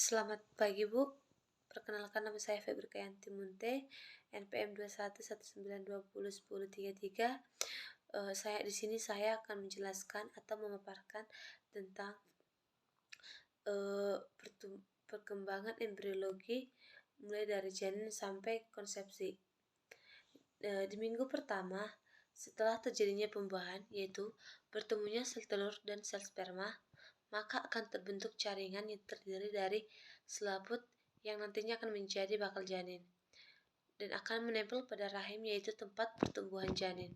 Selamat pagi Bu, perkenalkan nama saya Febri Kayanti Munte, NPM 2119201033. Saya akan menjelaskan atau memaparkan tentang perkembangan embriologi mulai dari janin sampai konsepsi. Di minggu pertama setelah terjadinya pembuahan, yaitu bertemunya sel telur dan sel sperma, maka akan terbentuk jaringan yang terdiri dari selaput yang nantinya akan menjadi bakal janin dan akan menempel pada rahim, yaitu tempat pertumbuhan janin.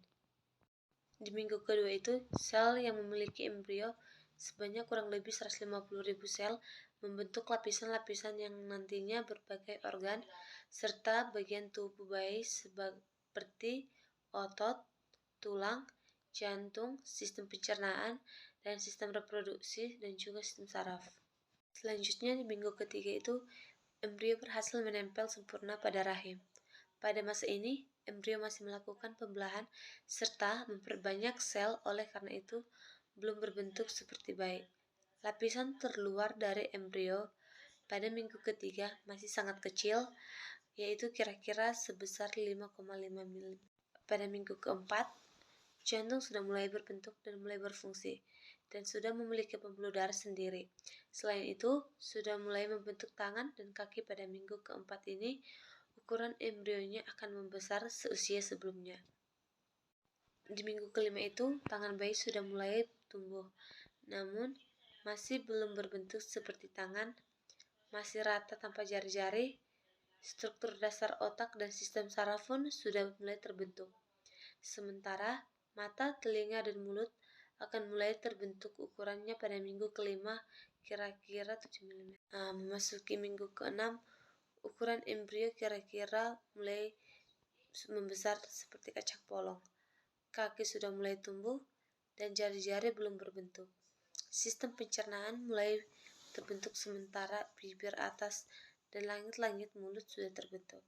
Di minggu kedua itu, sel yang memiliki embrio sebanyak kurang lebih 150.000 sel membentuk lapisan-lapisan yang nantinya berbagai organ serta bagian tubuh bayi seperti otot, tulang, jantung, sistem pencernaan, dan sistem reproduksi, dan juga sistem saraf. Selanjutnya di minggu ketiga itu, embrio berhasil menempel sempurna pada rahim. Pada masa ini, embrio masih melakukan pembelahan serta memperbanyak sel, oleh karena itu belum berbentuk seperti bayi. Lapisan terluar dari embrio pada minggu ketiga masih sangat kecil, yaitu kira-kira sebesar 5,5 mm. Pada minggu keempat, jantung sudah mulai berbentuk dan mulai berfungsi, dan sudah memiliki pembuluh darah sendiri. Selain itu, sudah mulai membentuk tangan dan kaki. Pada minggu keempat ini, ukuran embrionya akan membesar seusia sebelumnya. Di minggu kelima itu, tangan bayi sudah mulai tumbuh, namun masih belum berbentuk seperti tangan, masih rata tanpa jari-jari. Struktur dasar otak dan sistem saraf pun sudah mulai terbentuk. Sementara mata, telinga, dan mulut akan mulai terbentuk ukurannya pada minggu kelima, kira-kira 7 mm. Memasuki minggu keenam, ukuran embrio kira-kira mulai membesar seperti kacang polong. Kaki sudah mulai tumbuh dan jari-jari belum berbentuk. Sistem pencernaan mulai terbentuk, sementara bibir atas dan langit-langit mulut sudah terbentuk.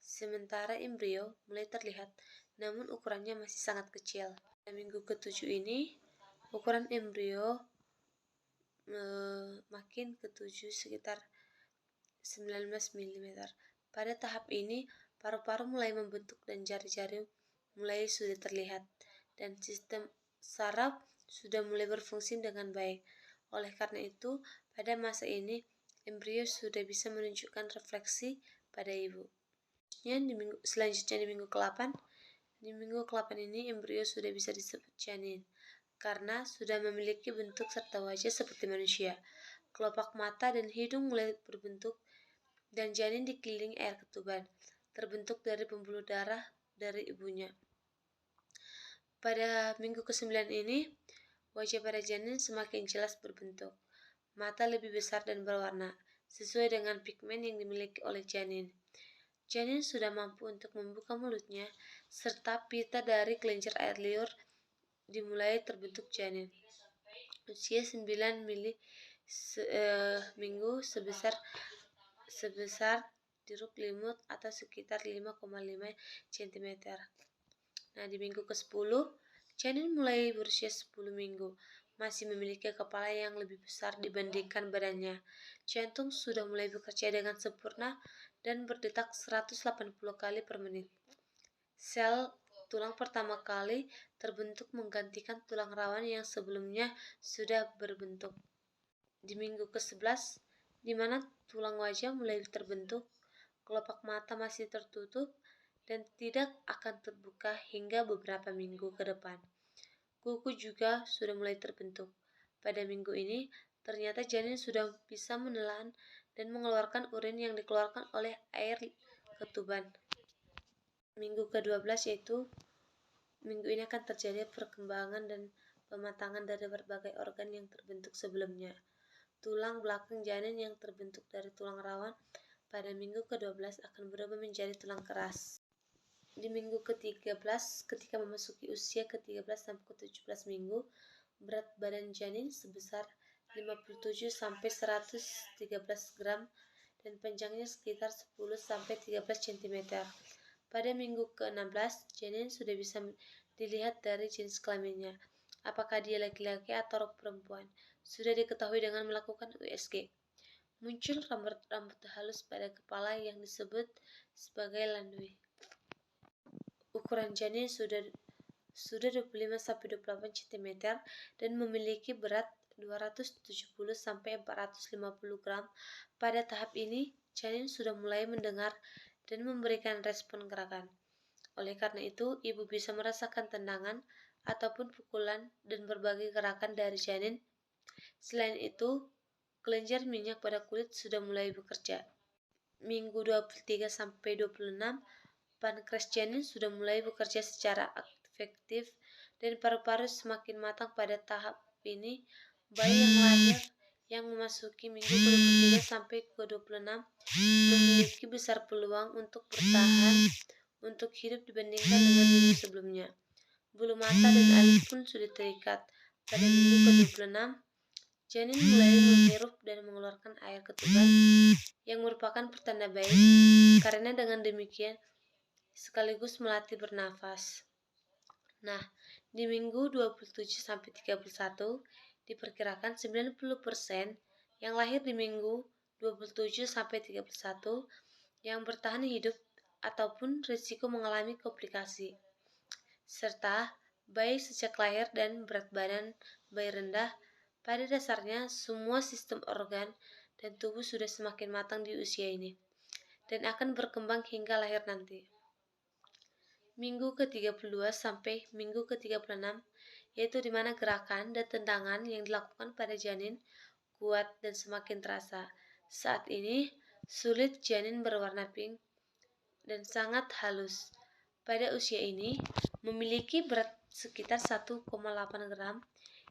Sementara embrio mulai terlihat, namun ukurannya masih sangat kecil. Pada minggu ke-7 ini, ukuran embrio makin ke-7 sekitar 19 mm. Pada tahap ini, paru-paru mulai membentuk dan jari-jari mulai sudah terlihat, dan sistem saraf sudah mulai berfungsi dengan baik. Oleh karena itu, pada masa ini, embrio sudah bisa menunjukkan refleksi pada ibu. Selanjutnya di minggu ke-8, ini embrio sudah bisa disebut janin karena sudah memiliki bentuk serta wajah seperti manusia. Kelopak mata dan hidung mulai berbentuk, dan janin dikelilingi air ketuban, terbentuk dari pembuluh darah dari ibunya. Pada minggu ke-9 ini, wajah pada janin semakin jelas berbentuk. Mata lebih besar dan berwarna, sesuai dengan pigmen yang dimiliki oleh janin. Janin sudah mampu untuk membuka mulutnya, serta pita dari kelenjar air liur dimulai terbentuk janin. Usia 9 minggu sebesar jeruk limut atau sekitar 5,5 cm. Nah, di minggu ke-10, janin mulai berusia 10 minggu, masih memiliki kepala yang lebih besar dibandingkan badannya. Jantung sudah mulai bekerja dengan sempurna dan berdetak 180 kali per menit. Sel tulang pertama kali terbentuk menggantikan tulang rawan yang sebelumnya sudah berbentuk. Di minggu ke-11, di mana tulang wajah mulai terbentuk, kelopak mata masih tertutup dan tidak akan terbuka hingga beberapa minggu ke depan. Kuku juga sudah mulai terbentuk. Pada minggu ini, ternyata janin sudah bisa menelan dan mengeluarkan urin yang dikeluarkan oleh air ketuban. Minggu ke-12, yaitu minggu ini akan terjadi perkembangan dan pematangan dari berbagai organ yang terbentuk sebelumnya. Tulang belakang janin yang terbentuk dari tulang rawan pada minggu ke-12 akan berubah menjadi tulang keras. Di minggu ke-13, ketika memasuki usia ke-13 sampai ke-17 minggu, berat badan janin sebesar 57-113 gram dan panjangnya sekitar 10-13 cm. Pada minggu ke-16, janin sudah bisa dilihat dari jenis kelaminnya, apakah dia laki-laki atau perempuan. Sudah diketahui dengan melakukan USG. muncul rambut-rambut halus pada kepala yang disebut sebagai landui. Ukuran janin sudah 25-28 cm dan memiliki berat 270-450 gram. Pada tahap ini, janin sudah mulai mendengar dan memberikan respon gerakan. Oleh karena itu, ibu bisa merasakan tendangan ataupun pukulan dan berbagai gerakan dari janin. Selain itu, kelenjar minyak pada kulit sudah mulai bekerja. Minggu 23-26, pankreas janin sudah mulai bekerja secara efektif dan paru-paru semakin matang. Pada tahap ini, bayi yang lahir yang memasuki minggu ke-23 sampai ke-26 memiliki besar peluang untuk bertahan untuk hidup dibandingkan dengan minggu sebelumnya. Bulu mata dan alis pun sudah terikat. Pada minggu ke-26, janin mulai menghirup dan mengeluarkan air ketuban yang merupakan pertanda baik, karena dengan demikian sekaligus melatih bernafas. Nah, di minggu 27-31 diperkirakan 90% yang lahir di minggu 27-31 yang bertahan hidup ataupun risiko mengalami komplikasi. Serta bayi sejak lahir dan berat badan bayi rendah. Pada dasarnya, semua sistem organ dan tubuh sudah semakin matang di usia ini dan akan berkembang hingga lahir nanti. Minggu ke-32 sampai minggu ke-36, yaitu di mana gerakan dan tendangan yang dilakukan pada janin kuat dan semakin terasa. Saat ini, sulit janin berwarna pink dan sangat halus. Pada usia ini, memiliki berat sekitar 1,8 gram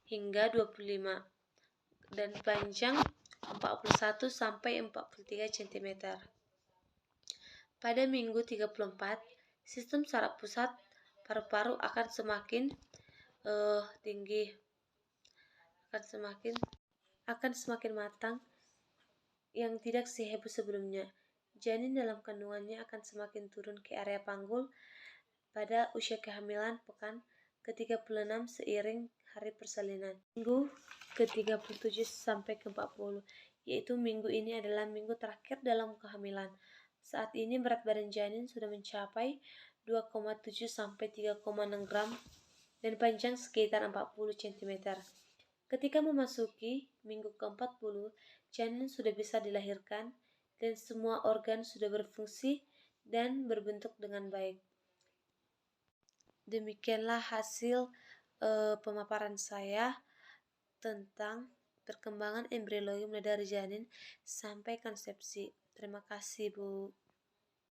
hingga 25 dan panjang 41 sampai 43 cm. Pada minggu 34, sistem saraf pusat paru-paru akan semakin tinggi, akan semakin matang yang tidak seheboh sebelumnya. Janin dalam kandungannya akan semakin turun ke area panggul pada usia kehamilan pekan ke-36 seiring hari persalinan. Minggu ke-37 sampai ke-40, yaitu minggu ini adalah minggu terakhir dalam kehamilan. Saat ini berat badan janin sudah mencapai 2,7 sampai 3,6 gram dan panjang sekitar 40 cm. Ketika memasuki minggu ke-40, janin sudah bisa dilahirkan dan semua organ sudah berfungsi dan berbentuk dengan baik. Demikianlah hasil pemaparan saya tentang perkembangan embriologi mulai dari janin sampai konsepsi. Terima kasih, Bu.